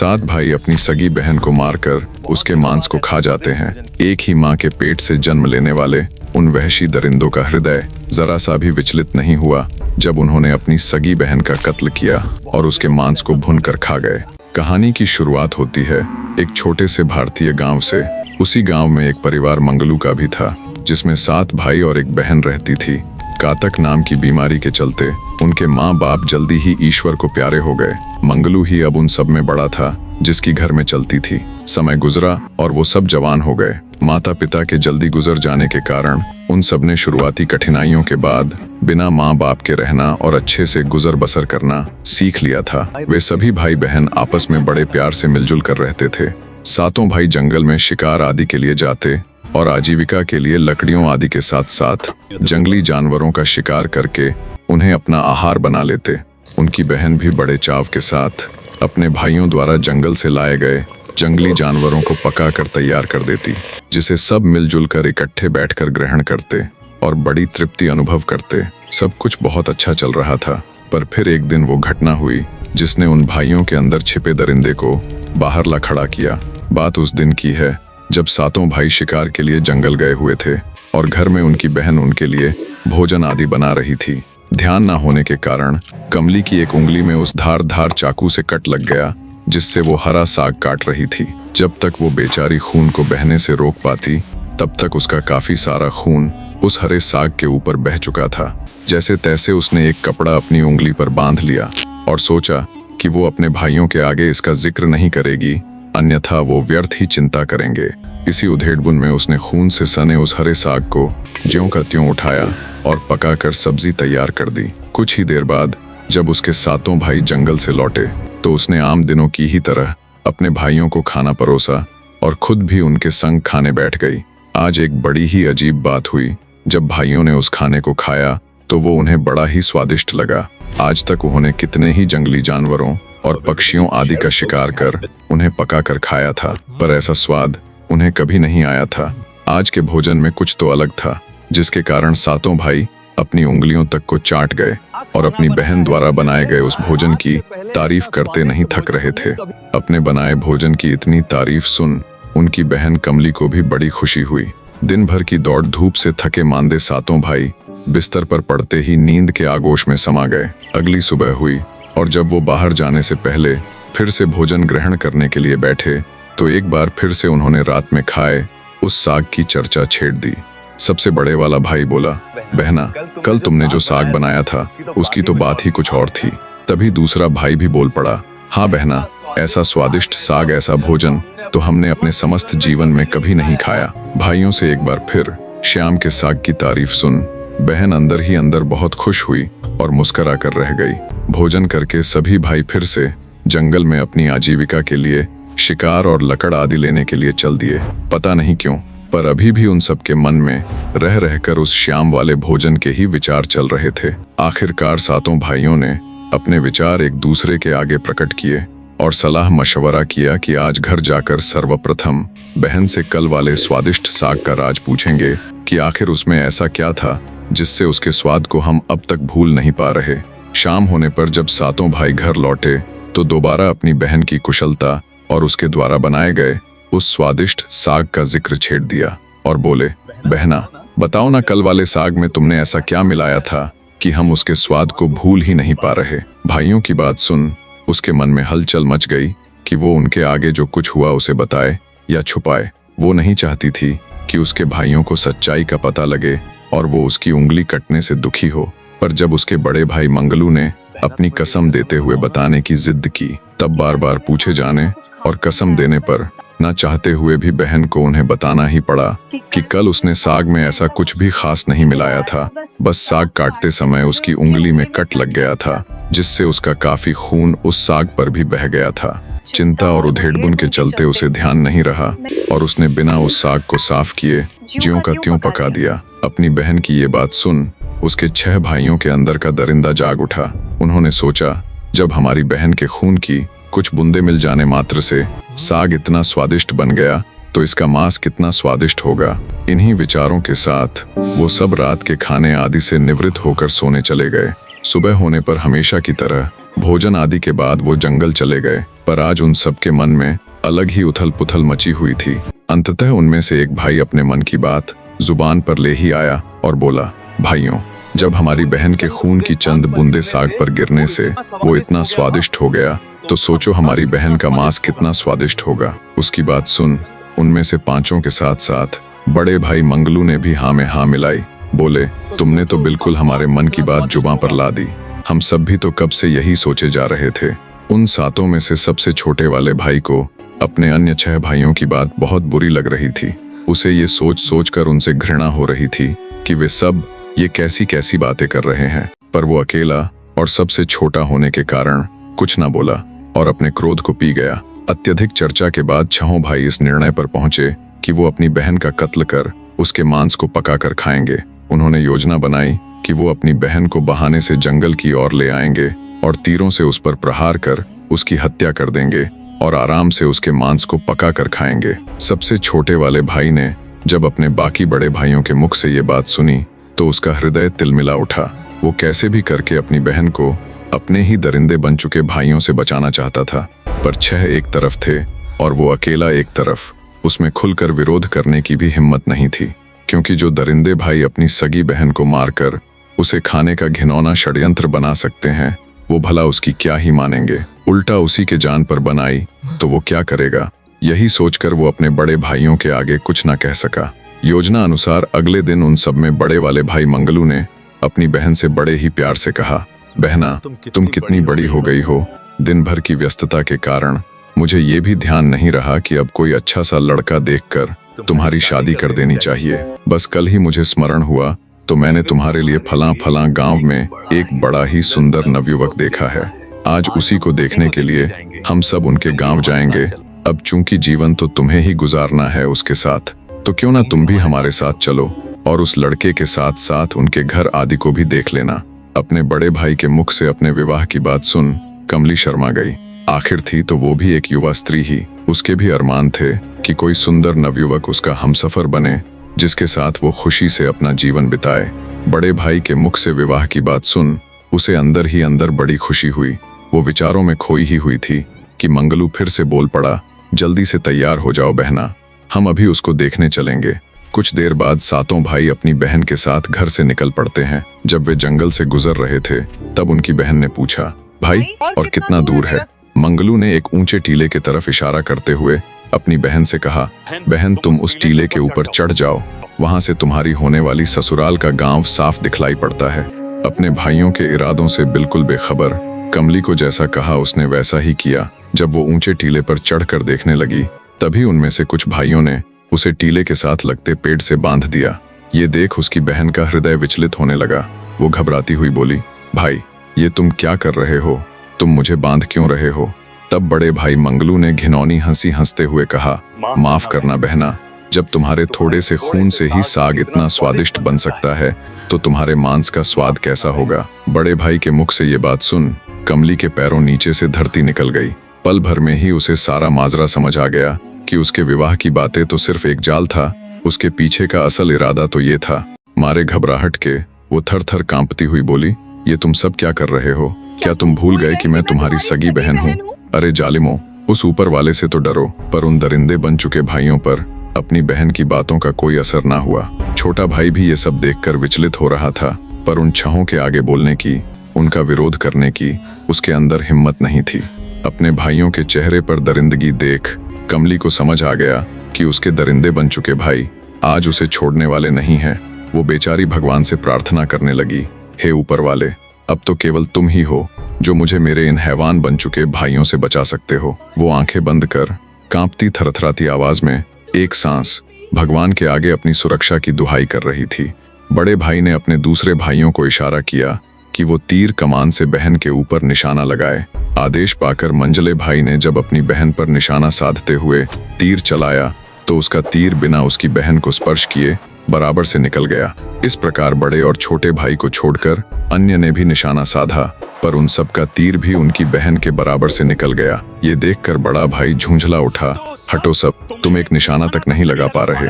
सात भाई अपनी सगी बहन को मारकर उसके मांस को खा जाते हैं। एक ही माँ के पेट से जन्म लेने वाले उन वहशी दरिंदों का हृदय जरा सा भी विचलित नहीं हुआ जब उन्होंने अपनी सगी बहन का कत्ल किया और उसके मांस को भूनकर खा गए। कहानी की शुरुआत होती है एक छोटे से भारतीय गांव से। उसी गांव में एक परिवार मंगलू का भी था, जिसमें 7 भाई और एक बहन रहती थी। कातक नाम की बीमारी के चलते उनके माँ बाप जल्दी ही ईश्वर को प्यारे हो गए। मंगलू ही अब उन सब में बड़ा था, जिसकी घर में चलती थी। समय गुजरा और वो सब जवान हो गए। माता पिता के जल्दी गुजर जाने के कारण उन सब ने शुरुआती कठिनाइयों के बाद बिना माँ बाप के रहना और अच्छे से गुजर बसर करना सीख लिया था। वे सभी भाई बहन आपस में बड़े प्यार से मिलजुल कर रहते थे। 7 भाई जंगल में शिकार आदि के लिए जाते और आजीविका के लिए लकड़ियों आदि के साथ साथ जंगली जानवरों का शिकार करके उन्हें अपना आहार बना लेते। उनकी बहन भी बड़े चाव के साथ अपने भाइयों द्वारा जंगल से लाए गए जंगली जानवरों को पकाकर तैयार कर देती, जिसे सब मिलजुल कर इकट्ठे बैठकर ग्रहण करते और बड़ी तृप्ति अनुभव करते। सब कुछ बहुत अच्छा चल रहा था, पर फिर एक दिन वो घटना हुई जिसने उन भाइयों के अंदर छिपे दरिंदे को बाहर ला खड़ा किया। बात उस दिन की है जब 7 भाई शिकार के लिए जंगल गए हुए थे और घर में उनकी बहन उनके लिए भोजन आदि बना रही थी। ध्यान न होने के कारण कमली की एक उंगली में उस धार चाकू से कट लग गया, जिससे वो हरा साग काट रही थी। जब तक वो बेचारी खून को बहने से रोक पाती, तब तक उसका काफी सारा खून उस हरे साग के ऊपर बह चुका था। जैसे तैसे उसने एक कपड़ा अपनी उंगली पर बांध लिया और सोचा कि वो अपने भाइयों के आगे इसका जिक्र नहीं करेगी, अन्यथा वो व्यर्थ ही चिंता करेंगे। इसी उधेड़बुन में उसने खून से सने उस हरे साग को ज्यों का त्यों उठाया और पकाकर सब्जी तैयार कर दी। कुछ ही देर बाद जब उसके 7 भाई जंगल से लौटे तो उसने आम दिनों की ही तरह अपने भाइयों को खाना परोसा और खुद भी उनके संग खाने बैठ गई। आज एक बड़ी ही अजीब बात हुई। जब भाइयों ने उस खाने को खाया तो वो उन्हें बड़ा ही स्वादिष्ट लगा। आज तक उन्होंने कितने ही जंगली जानवरों और पक्षियों आदि का शिकार कर उन्हें पकाकर खाया था, पर ऐसा स्वाद उन्हें कभी नहीं आया था। आज के भोजन में कुछ तो अलग था, जिसके कारण 7 भाई अपनी उंगलियों तक को चाट गए और अपनी बहन द्वारा बनाए गए उस भोजन की तारीफ करते नहीं थक रहे थे। अपने बनाए भोजन की इतनी तारीफ सुन उनकी बहन कमली को भी बड़ी खुशी हुई। दिन भर की दौड़ धूप से थके मांदे 7 भाई बिस्तर पर पड़ते ही नींद के आगोश में समा गए। अगली सुबह हुई और जब वो बाहर जाने से पहले फिर से भोजन ग्रहण करने के लिए बैठे तो एक बार फिर से उन्होंने रात में खाए उस साग की चर्चा छेड़ दी। सबसे बड़े वाला भाई बोला, बहना, कल तुमने जो साग बनाया था उसकी तो बात ही कुछ और थी। तभी दूसरा भाई भी बोल पड़ा, हाँ बहना, ऐसा स्वादिष्ट साग, ऐसा भोजन तो हमने अपने समस्त जीवन में कभी नहीं खाया। भाइयों से एक बार फिर श्याम के साग की तारीफ सुन बहन अंदर ही अंदर बहुत खुश हुई और मुस्कुरा कर रह गई। भोजन करके सभी भाई फिर से जंगल में अपनी आजीविका के लिए शिकार और लकड़ आदि लेने के लिए चल दिए। पता नहीं क्यों, पर अभी भी उन सब के मन में रह रहकर उस श्याम वाले भोजन के ही विचार चल रहे थे। आखिरकार 7 भाइयों ने अपने विचार एक दूसरे के आगे प्रकट किए और सलाह मशवरा किया कि आज घर जाकर सर्वप्रथम बहन से कल वाले स्वादिष्ट साग का राज पूछेंगे कि आखिर उसमें ऐसा क्या था जिससे उसके स्वाद को हम अब तक भूल नहीं पा रहे। शाम होने पर जब 7 भाई घर लौटे तो दोबारा अपनी बहन की कुशलता और उसके द्वारा बनाए गए उस स्वादिष्ट साग का जिक्र छेड़ दिया और बोले, बहना, बताओ ना, कल वाले साग में तुमने ऐसा क्या मिलाया था कि हम उसके स्वाद को भूल ही नहीं पा रहे। भाइयों की बात सुन उसके मन में हलचल मच गई कि वो उनके आगे जो कुछ हुआ उसे बताए या छुपाए। वो नहीं चाहती थी कि उसके भाइयों को सच्चाई का पता लगे और वो उसकी उंगली कटने से दुखी हो। पर जब उसके बड़े भाई मंगलू ने अपनी कसम देते हुए बताने की जिद की, तब बार बार पूछे जाने और कसम देने पर न चाहते हुए भी बहन को उन्हें बताना ही पड़ा कि कल उसने साग में ऐसा कुछ भी खास नहीं मिलाया था। बस साग काटते समय उसकी उंगली में कट लग गया था, जिससे उसका काफी खून उस साग पर भी बह गया था। चिंता और उधेड़बुन के चलते उसे ध्यान नहीं रहा और उसने बिना उस साग को साफ किए ज्यों का त्यों पका दिया। अपनी बहन की ये बात सुन उसके 6 भाइयों के अंदर का दरिंदा जाग उठा। उन्होंने सोचा, जब हमारी बहन के खून की कुछ बूंदे मिल जाने मात्र से साग इतना स्वादिष्ट बन गया तो इसका मांस कितना स्वादिष्ट होगा। इन्हीं विचारों के साथ वो सब रात के खाने आदि से निवृत्त होकर सोने चले गए। सुबह होने पर हमेशा की तरह भोजन आदि के बाद वो जंगल चले गए, पर आज उन सबके मन में अलग ही उथल पुथल मची हुई थी। अंततः उनमें से एक भाई अपने मन की बात जुबान पर ले ही आया और बोला, भाइयों, जब हमारी बहन के खून की चंद बूंदे साग पर गिरने से वो इतना स्वादिष्ट हो गया, तो सोचो हमारी बहन का मांस कितना स्वादिष्ट होगा। उसकी बात सुन उनमें से पांचों के साथ साथ बड़े भाई मंगलू ने भी हाँ में हाँ मिलाई। बोले, तुमने तो बिल्कुल हमारे मन की बात जुबां पर ला दी। हम सब भी तो कब से यही सोचे जा रहे थे। उन सातों में से सबसे छोटे वाले भाई को अपने अन्य 6 भाइयों की बात बहुत बुरी लग रही थी। उसे ये सोच कर उनसे घृणा हो रही थी कि वे सब ये कैसी कैसी बातें कर रहे हैं, पर वो अकेला और सबसे छोटा होने के कारण कुछ ना बोला और अपने क्रोध को पी गया। अत्यधिक चर्चा के बाद 6 भाई इस निर्णय पर पहुंचे कि वो अपनी बहन का कत्ल कर उसके मांस को पकाकर खाएंगे। उन्होंने योजना बनाई कि वो अपनी बहन को बहाने से जंगल की ओर ले आएंगे और तीरों से उस पर प्रहार कर उसकी हत्या कर देंगे और आराम से उसके मांस को पका कर खाएंगे। सबसे छोटे वाले भाई ने जब अपने बाकी बड़े भाइयों के मुख से ये बात सुनी तो उसका हृदय तिलमिला उठा। वो कैसे भी करके अपनी बहन को अपने ही दरिंदे बन चुके भाइयों से बचाना चाहता था, पर 6 एक तरफ थे और वो अकेला एक तरफ। उसमें खुलकर विरोध करने की भी हिम्मत नहीं थी, क्योंकि जो दरिंदे भाई अपनी सगी बहन को मारकर उसे खाने का घिनौना षड्यंत्र बना सकते हैं, वो भला उसकी क्या ही मानेंगे। उल्टा उसी के जान पर बनाई तो वो क्या करेगा। यही सोचकर वो अपने बड़े भाइयों के आगे कुछ ना कह सका। योजना अनुसार अगले दिन उन सब में बड़े वाले भाई मंगलू ने अपनी बहन से बड़े ही प्यार से कहा, बहना, तुम कितनी बड़ी हो गई हो। दिन भर की व्यस्तता के कारण मुझे ये भी ध्यान नहीं रहा कि अब कोई अच्छा सा लड़का देखकर तुम्हारी शादी कर देनी चाहिए। बस कल ही मुझे स्मरण हुआ तो मैंने तुम्हारे लिए फलां गांव में एक बड़ा ही सुंदर नवयुवक देखा है। आज उसी को देखने के लिए हम सब उनके गांव जाएंगे। अब चूंकि जीवन तो तुम्हें ही गुजारना है उसके साथ, तो क्यों ना तुम भी हमारे साथ चलो और उस लड़के के साथ साथ उनके घर आदि को भी देख लेना। अपने बड़े भाई के मुख से अपने विवाह की बात सुन कमली शर्मा गई। आखिर थी तो वो भी एक युवा स्त्री ही। उसके भी अरमान थे कि कोई सुंदर नवयुवक उसका हमसफर बने, जिसके साथ वो खुशी से अपना जीवन बिताए। बड़े भाई के मुख से विवाह की बात सुन उसे अंदर ही अंदर बड़ी खुशी हुई। वो विचारों में खोई ही हुई थी कि मंगलू फिर से बोल पड़ा, जल्दी से तैयार हो जाओ बहना, हम अभी उसको देखने चलेंगे। कुछ देर बाद सातों भाई अपनी बहन के साथ घर से निकल पड़ते हैं। जब वे जंगल से गुजर रहे थे तब उनकी बहन ने पूछा, भाई और कितना दूर है। मंगलू ने एक ऊंचे टीले की तरफ इशारा करते हुए अपनी बहन से कहा, बहन तुम उस टीले के ऊपर चढ़ जाओ, वहां से तुम्हारी होने वाली ससुराल का गांव साफ दिखलाई पड़ता है। अपने भाइयों के इरादों से बिल्कुल बेखबर कमली को जैसा कहा उसने वैसा ही किया। जब वो ऊंचे टीले पर चढ़कर देखने लगी तभी उनमें से कुछ भाइयों ने उसे टीले के साथ लगते पेड़ से बांध दिया। ये देख उसकी बहन का हृदय विचलित होने लगा। वो घबराती हुई बोली, भाई ये तुम क्या कर रहे हो, तुम मुझे बांध क्यों रहे हो। तब बड़े भाई मंगलू ने घिनौनी हंसी हंसते हुए कहा, माफ करना बहना, जब तुम्हारे थोड़े से खून से ही साग इतना स्वादिष्ट बन सकता है तो तुम्हारे मांस का स्वाद कैसा होगा। बड़े भाई के मुख से ये बात सुन कमली के पैरों नीचे से धरती निकल गई। पल भर में ही उसे सारा माजरा समझ आ गया कि उसके विवाह की बातें तो सिर्फ एक जाल था, उसके पीछे का असल इरादा तो ये था। मारे घबराहट के वो थर थर कांपती हुई बोली, ये तुम सब क्या कर रहे हो, क्या तुम भूल गए कि मैं तुम्हारी सगी बहन हूँ। अरे जालिमो, उस ऊपर वाले से तो डरो। पर उन दरिंदे बन चुके भाइयों पर अपनी बहन की बातों का कोई असर ना हुआ। छोटा भाई भी ये सब देखकर विचलित हो रहा था, पर उन 6 के आगे बोलने की, उनका विरोध करने की उसके अंदर हिम्मत नहीं थी। अपने भाइयों के चेहरे पर दरिंदगी देख कमली को समझ आ गया कि उसके दरिंदे बन चुके भाई आज उसे छोड़ने वाले नहीं हैं। वो बेचारी भगवान से प्रार्थना करने लगी, हे ऊपर वाले, अब तो केवल तुम ही हो जो मुझे मेरे इन हैवान बन चुके भाइयों से बचा सकते हो। वो आंखें बंद कर कांपती थरथराती आवाज में एक सांस भगवान के आगे अपनी सुरक्षा की दुहाई कर रही थी। बड़े भाई ने अपने दूसरे भाइयों को इशारा किया कि वो तीर कमान से बहन के ऊपर निशाना लगाए। आदेश पाकर मंझले भाई ने जब अपनी बहन पर निशाना साधते हुए तीर चलाया तो उसका तीर बिना उसकी बहन को स्पर्श किए बराबर से निकल गया। इस प्रकार बड़े और छोटे भाई को छोड़कर अन्य ने भी निशाना साधा, पर उन सब का तीर भी उनकी बहन के बराबर से निकल गया। ये देखकर बड़ा भाई झुंझला उठा, हटो सब, तुम एक निशाना तक नहीं लगा पा रहे।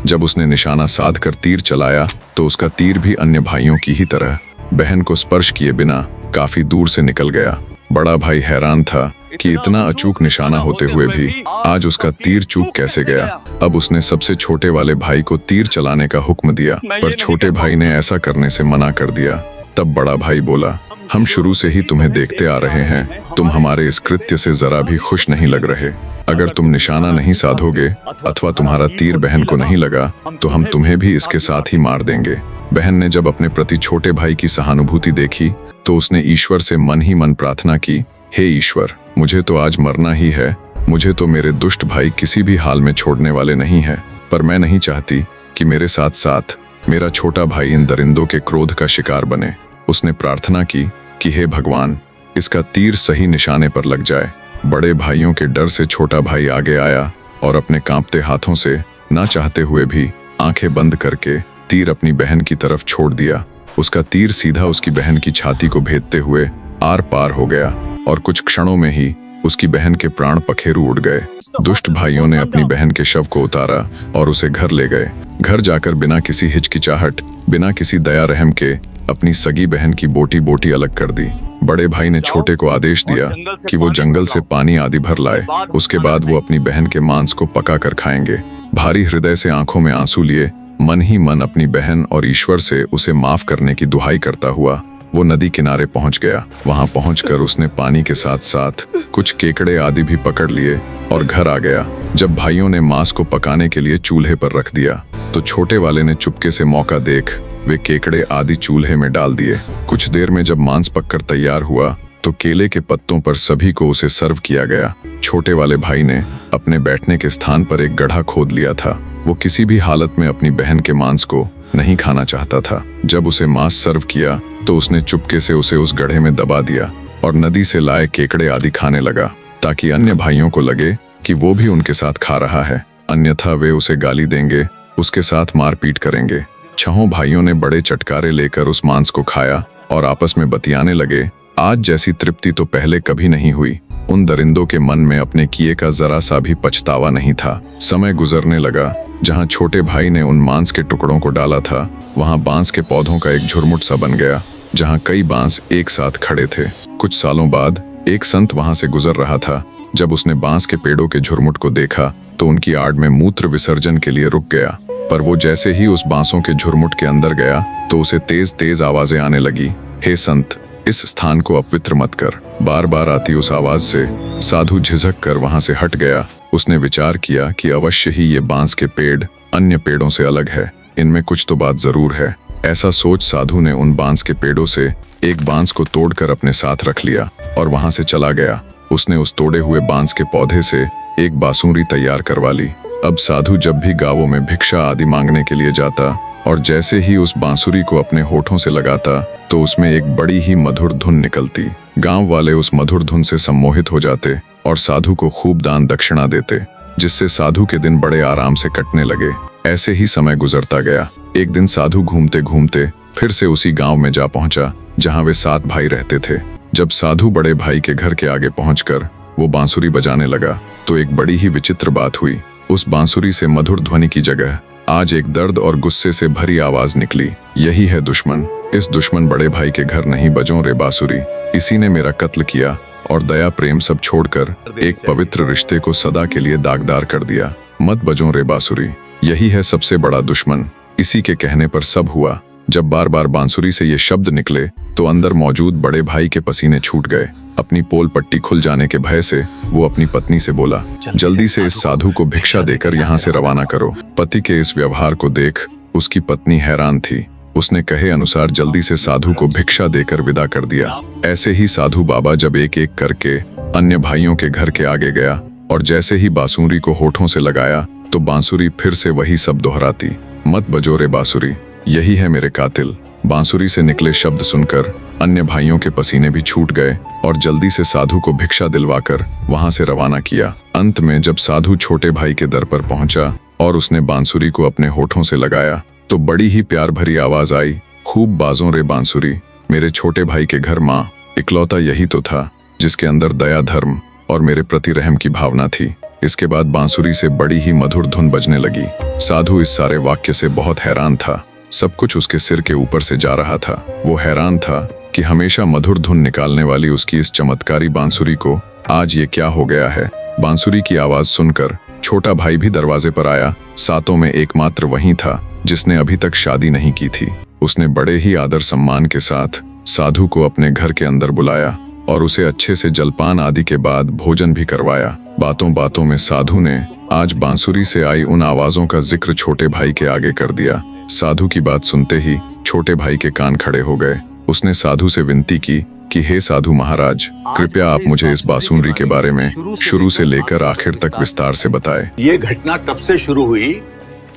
जब उसने निशाना साध कर तीर चलाया तो उसका तीर भी अन्य भाइयों की ही तरह बहन को स्पर्श किए बिना काफी दूर से निकल गया। बड़ा भाई हैरान था कि इतना अचूक निशाना होते हुए भी आज उसका तीर चूक कैसे गया। अब उसने सबसे छोटे वाले भाई को तीर चलाने का हुक्म दिया, पर छोटे भाई ने ऐसा करने से मना कर दिया। तब बड़ा भाई बोला, हम शुरू से ही तुम्हें देखते आ रहे हैं, तुम हमारे इस कृत्य से जरा भी खुश नहीं लग रहे। अगर तुम निशाना नहीं साधोगे अथवा तुम्हारा तीर बहन को नहीं लगा तो हम तुम्हें भी इसके साथ ही मार देंगे। बहन ने जब अपने प्रति छोटे भाई की सहानुभूति देखी तो उसने ईश्वर से मन ही मन प्रार्थना की, हे ईश्वर, मुझे तो आज मरना ही है। मुझे तो मेरे दुष्ट भाई किसी भी हाल में छोड़ने वाले नहीं है, पर मैं नहीं चाहती कि मेरे साथ साथ मेरा छोटा भाई इन दरिंदों के क्रोध का शिकार बने। उसने प्रार्थना की कि हे भगवान, इसका तीर सही निशाने पर लग जाए। बड़े भाइयों के डर से छोटा भाई आगे आया और अपने कांपते हाथों से ना चाहते हुए भी आंखें बंद करके तीर अपनी बहन की तरफ छोड़ दिया। उसका तीर सीधा उसकी बहन की छाती को भेदते हुए आर पार हो गया और कुछ क्षणों में ही उसकी बहन के प्राण पखेरु उड़ गए। दुष्ट भाइयों ने अपनी बहन के शव को उतारा और उसे घर ले गए। घर जाकर बिना किसी हिचकिचाहट, बिना किसी दया रहम के अपनी सगी बहन की बोटी बोटी अलग कर दी। बड़े भाई ने छोटे को आदेश दिया कि वो जंगल से पानी आदि भर लाए। उसके बाद वो अपनी बहन के मांस को पका कर खाएंगे। भारी हृदय से आंखों में आंसू लिए मन ही मन अपनी बहन और ईश्वर से उसे माफ करने की दुहाई करता हुआ वो नदी किनारे पहुंच गया। वहां पहुंचकर उसने पानी के साथ साथ कुछ केकड़े आदि भी पकड़ लिए और घर आ गया। जब भाइयों ने मांस को पकाने के लिए चूल्हे पर रख दिया तो छोटे वाले ने चुपके से मौका देख वे केकड़े आदि चूल्हे में डाल दिए। कुछ देर में जब मांस पककर तैयार हुआ तो केले के पत्तों पर सभी को उसे सर्व किया गया। छोटे वाले भाई ने अपने बैठने के स्थान पर एक गड्ढा खोद लिया था। वो किसी भी हालत में अपनी बहन के मांस को नहीं खाना चाहता था। जब उसे मांस सर्व किया तो उसने चुपके से उसे उस गड्ढे में दबा दिया और नदी से लाए केकड़े आदि खाने लगा, ताकि अन्य भाइयों को लगे कि वो भी उनके साथ खा रहा है, अन्यथा वे उसे गाली देंगे, उसके साथ मारपीट करेंगे। छहों भाइयों ने बड़े चटकारे लेकर उस मांस को खाया और आपस में बतियाने लगे। आज जैसी तृप्ति तो पहले कभी नहीं हुई। उन दरिंदों के मन में अपने किए का जरा सा भी पछतावा नहीं था। समय गुजरने लगा। जहां छोटे भाई ने उन मांस के टुकड़ों को डाला था वहां बांस के पौधों का एक झुरमुट सा बन गया, जहां कई बांस एक साथ खड़े थे। कुछ सालों बाद एक संत वहां से गुजर रहा था। जब उसने बांस के पेड़ों के झुरमुट को देखा तो उनकी आड़ में मूत्र विसर्जन के लिए रुक गया, पर वो जैसे ही उस बांसों के झुरमुट के अंदर गया तो उसे तेज तेज आवाजें आने लगी, हे संत, इस स्थान को अपवित्र मत कर। बार बार आती उस आवाज से साधु झिझक कर वहां से हट गया। उसने विचार किया कि अवश्य ही ये बांस के पेड़ अन्य पेड़ों से अलग है, इनमें कुछ तो बात जरूर है। ऐसा सोच साधु ने उन बांस के पेड़ों से एक बांस को तोड़कर अपने साथ रख लिया और वहां से चला गया। उसने उस तोड़े हुए बांस के पौधे से एक बांसुरी तैयार करवा ली। अब साधु जब भी गांवों में भिक्षा आदि मांगने के लिए जाता और जैसे ही उस बांसुरी को अपने होठों से लगाता तो उसमें एक बड़ी ही मधुर धुन निकलती। गांव वाले उस मधुर धुन से सम्मोहित हो जाते और साधु को खूब दान दक्षिणा देते, जिससे साधु के दिन बड़े आराम से कटने लगे। ऐसे ही समय गुजरता गया। एक दिन साधु घूमते घूमते फिर से उसी गांव में जा पहुंचा जहां वे 7 भाई रहते थे। जब साधु बड़े भाई के घर के आगे पहुंचकर वो बांसुरी बजाने लगा तो एक बड़ी ही विचित्र बात हुई। उस बांसुरी से मधुर ध्वनि की जगह आज एक दर्द और गुस्से से भरी आवाज निकली, यही है दुश्मन। इस दुश्मन बड़े भाई के घर नहीं बजों रे बांसुरी, इसी ने मेरा कत्ल किया और दया प्रेम सब छोड़कर एक पवित्र रिश्ते को सदा के लिए दागदार कर दिया। मत बजों रे बांसुरी, यही है सबसे बड़ा दुश्मन। इसी के कहने पर सब हुआ। जब बार बार बांसुरी से ये शब्द निकले तो अंदर मौजूद बड़े भाई के पसीने छूट गए। अपनी पोल पट्टी खुल जाने के भय से वो अपनी पत्नी से बोला, जल्दी से इस साधु को भिक्षा देकर यहाँ से रवाना करो। पति के इस व्यवहार को देख उसकी पत्नी हैरान थी। उसने कहे अनुसार जल्दी से साधु को भिक्षा देकर विदा कर दिया। ऐसे ही साधु बाबा जब एक एक करके अन्य भाइयों के घर के आगे गया और जैसे ही बांसुरी को होठों से लगाया तो बांसुरी फिर से वही सब दोहराती, मत बजो रे बांसुरी, यही है मेरे कातिल। बांसुरी से निकले शब्द सुनकर अन्य भाइयों के पसीने भी छूट गए और जल्दी से साधु को भिक्षा दिलवाकर वहां से रवाना किया। अंत में जब साधु छोटे भाई के दर पर पहुंचा और उसने बांसुरी को अपने होठों से लगाया तो बड़ी ही प्यार भरी आवाज आई, खूब बाजों रे बांसुरी। मेरे छोटे भाई के घर माँ इकलौता यही तो था जिसके अंदर दया, धर्म और मेरे प्रति रहम की भावना थी। इसके बाद बांसुरी से बड़ी ही मधुर धुन बजने लगी। साधु इस सारे वाक्य से बहुत हैरान था। सब कुछ उसके सिर के ऊपर से जा रहा था। वो हैरान था कि हमेशा मधुर धुन निकालने वाली उसकी इस चमत्कारी बांसुरी को आज ये क्या हो गया है। बांसुरी की आवाज सुनकर छोटा भाई भी दरवाजे पर आया। सातों में एकमात्र वही था जिसने अभी तक शादी नहीं की थी। उसने बड़े ही आदर सम्मान के साथ साधु को अपने घर के अंदर बुलाया और उसे अच्छे से जलपान आदि के बाद भोजन भी करवाया। बातों बातों में साधु ने आज बांसुरी से आई उन आवाजों का जिक्र छोटे भाई के आगे कर दिया। साधु की बात सुनते ही छोटे भाई के कान खड़े हो गए। उसने साधु से विनती की कि हे साधु महाराज, कृपया आप मुझे इस बांसुरी के बारे में शुरू से लेकर आखिर तक विस्तार से बताएं। ये घटना तब से शुरू हुई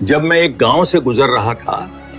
जब मैं एक गांव से गुजर रहा था।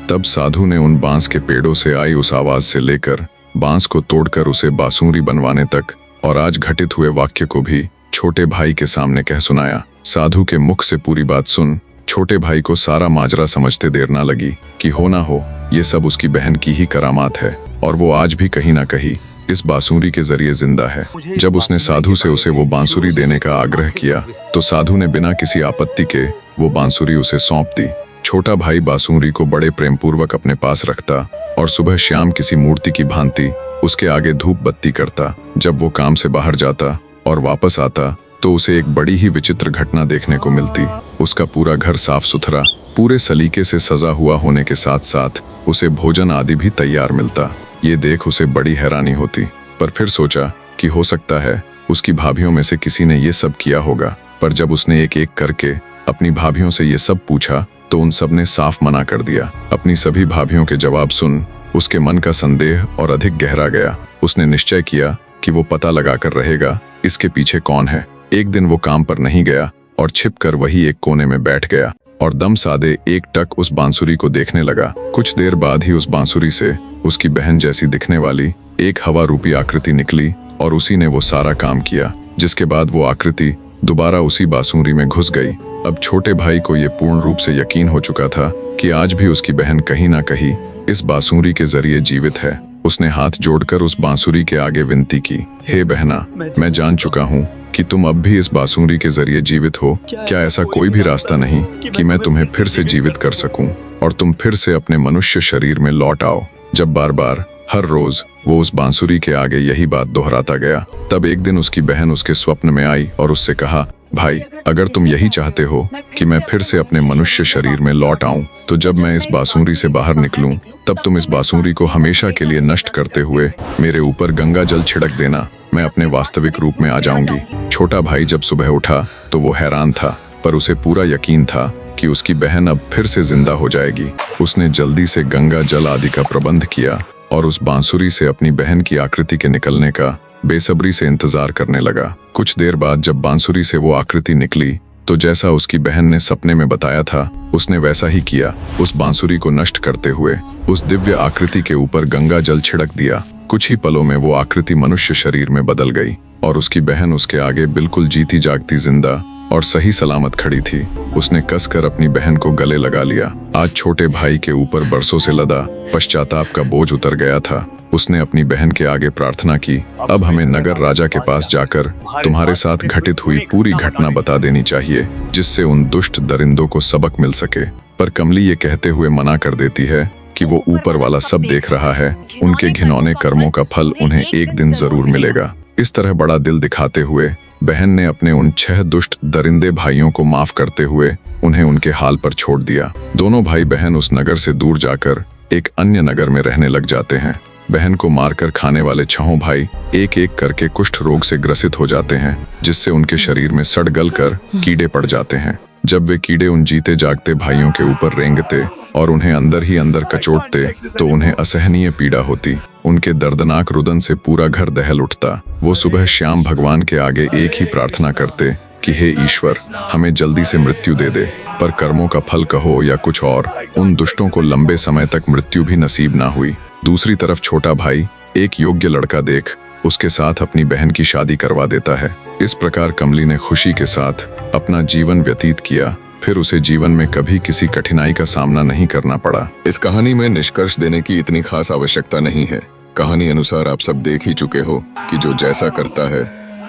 तब साधु ने उन बांस के पेड़ों से आई उस आवाज से लेकर बांस को तोड़कर उसे बांसुरी बनवाने तक और आज घटित हुए वाक्य को भी छोटे भाई के सामने कह सुनाया। साधु के मुख से पूरी बात सुन छोटे भाई को सारा माजरा समझते देर ना लगी कि हो ना हो ये सब उसकी बहन की ही करामात है और वो आज भी कहीं ना कहीं इस बांसुरी के जरिए जिंदा है। जब उसने साधु से उसे वो बांसुरी देने का आग्रह किया तो साधु ने बिना किसी आपत्ति के वो बांसुरी उसे सौंप दी। छोटा भाई बांसुरी को बड़े प्रेम पूर्वक अपने पास रखता और सुबह शाम किसी मूर्ति की भांति उसके आगे धूप बत्ती करता। जब वो काम से बाहर जाता और वापस आता तो उसे एक बड़ी ही विचित्र घटना देखने को मिलती। उसका पूरा घर साफ सुथरा पूरे सलीके से सजा हुआ होने के साथ साथ उसे भोजन आदि भी तैयार मिलता। ये देख उसे बड़ी हैरानी होती, पर फिर सोचा कि हो सकता है उसकी भाभियों में से किसी ने ये सब किया होगा। पर जब उसने एक एक करके अपनी भाभियों से ये सब पूछा तो उन सब ने साफ मना कर दिया। अपनी सभी भाभियों के जवाब सुन उसके मन का संदेह और अधिक गहरा गया। उसने निश्चय किया कि वो पता लगाकर रहेगा इसके पीछे कौन है। एक दिन वो काम पर नहीं गया और छिपकर वही एक कोने में बैठ गया और दम साधे एक टक उस बांसुरी को देखने लगा। कुछ देर बाद ही उस बांसुरी से उसकी बहन जैसी दिखने वाली एक हवा रूपी आकृति निकली और उसी ने वो सारा काम किया, जिसके बाद वो आकृति दोबारा उसी बांसुरी में घुस गई। अब छोटे भाई को ये पूर्ण रूप से यकीन हो चुका था कि आज भी उसकी बहन कहीं ना कहीं इस बांसुरी के जरिए जीवित है। उसने हाथ जोड़कर उस बांसुरी के आगे विनती की, हे बहना, मैं जान चुका हूँ कि तुम अब भी इस बांसुरी के जरिए जीवित हो। क्या ऐसा कोई भी रास्ता नहीं कि मैं तुम्हें फिर से जीवित कर सकूं और तुम फिर से अपने मनुष्य शरीर में लौट आओ। जब बार बार हर रोज वो उस बांसुरी के आगे यही बात दोहराता गया, तब एक दिन उसकी बहन उसके स्वप्न में आई और उससे कहा, भाई, अगर तुम यही चाहते हो कि मैं फिर से अपने मनुष्य शरीर में लौट आऊं, तो जब मैं इस बांसुरी से बाहर निकलूं तब तुम इस बांसुरी को हमेशा के लिए नष्ट करते हुए मेरे ऊपर गंगा जल छिड़क देना। मैं अपने वास्तविक रूप में आ जाऊंगी। छोटा भाई जब सुबह उठा तो वो हैरान था, पर उसे पूरा यकीन था कि उसकी बहन अब फिर से जिंदा हो जाएगी। उसने जल्दी से गंगा जल आदि का प्रबंध किया और उस बांसुरी से अपनी बहन की आकृति के निकलने का बेसब्री से इंतजार करने लगा। कुछ देर बाद जब बांसुरी से वो आकृति निकली तो जैसा उसकी बहन ने सपने में बताया था उसने वैसा ही किया। उस बांसुरी को नष्ट करते हुए उस दिव्य आकृति के ऊपर गंगा जल छिड़क दिया। कुछ ही पलों में वो आकृति मनुष्य शरीर में बदल गई और उसकी बहन उसके आगे बिल्कुल जीती जागती जिंदा और सही सलामत खड़ी थी। उसने कसकर अपनी बहन को गले लगा लिया। आज छोटे भाई के ऊपर बरसों से लदा पश्चाताप का बोझ उतर गया था। उसने अपनी बहन के आगे प्रार्थना की, अब हमें नगर राजा के पास जाकर तुम्हारे साथ घटित हुई पूरी घटना बता देनी चाहिए, जिससे उन दुष्ट दरिंदों को सबक मिल सके। पर कमली ये कहते हुए मना कर देती है कि वो ऊपर वाला सब देख रहा है, उनके घिनौने कर्मों का फल उन्हें एक दिन जरूर मिलेगा। इस तरह बड़ा दिल दिखाते हुए बहन ने अपने उन 6 दुष्ट दरिंदे भाइयों को माफ करते हुए उन्हें उनके हाल पर छोड़ दिया। दोनों भाई बहन उस नगर से दूर जाकर एक अन्य नगर में रहने लग जाते हैं। बहन को मारकर खाने वाले 6 भाई एक एक करके कुष्ठ रोग से ग्रसित हो जाते हैं, जिससे उनके शरीर में सड़ गल कर कीड़े पड़ जाते हैं। जब वे कीड़े उन जीते जागते भाइयों के ऊपर रेंगते और उन्हें अंदर ही अंदर कचोटते तो उन्हें असहनीय पीड़ा होती। उनके दर्दनाक रुदन से पूरा घर दहल उठता। वो सुबह शाम भगवान के आगे एक ही प्रार्थना करते कि हे ईश्वर, हमें जल्दी से मृत्यु दे दे, पर कर्मों का फल कहो या कुछ और, उन दुष्टों को लंबे समय तक मृत्यु भी नसीब ना हुई। दूसरी तरफ छोटा भाई एक योग्य लड़का देख उसके साथ अपनी बहन की शादी करवा देता है। इस प्रकार कमली ने खुशी के साथ अपना जीवन व्यतीत किया। फिर उसे जीवन में कभी किसी कठिनाई का सामना नहीं करना पड़ा। इस कहानी में निष्कर्ष देने की इतनी खास आवश्यकता नहीं है। कहानी अनुसार आप सब देख ही चुके हो कि जो जैसा करता है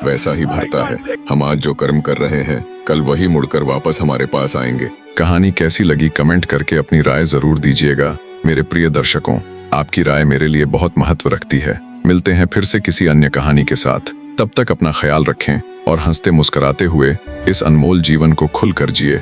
वैसा ही भरता है। हम आज जो कर्म कर रहे हैं कल वही मुड़कर वापस हमारे पास आएंगे। कहानी कैसी लगी कमेंट करके अपनी राय जरूर दीजिएगा। मेरे प्रिय दर्शकों, आपकी राय मेरे लिए बहुत महत्व रखती है। मिलते हैं फिर से किसी अन्य कहानी के साथ। तब तक अपना ख्याल रखें और हंसते मुस्कुराते हुए इस अनमोल जीवन को खुलकर जिए।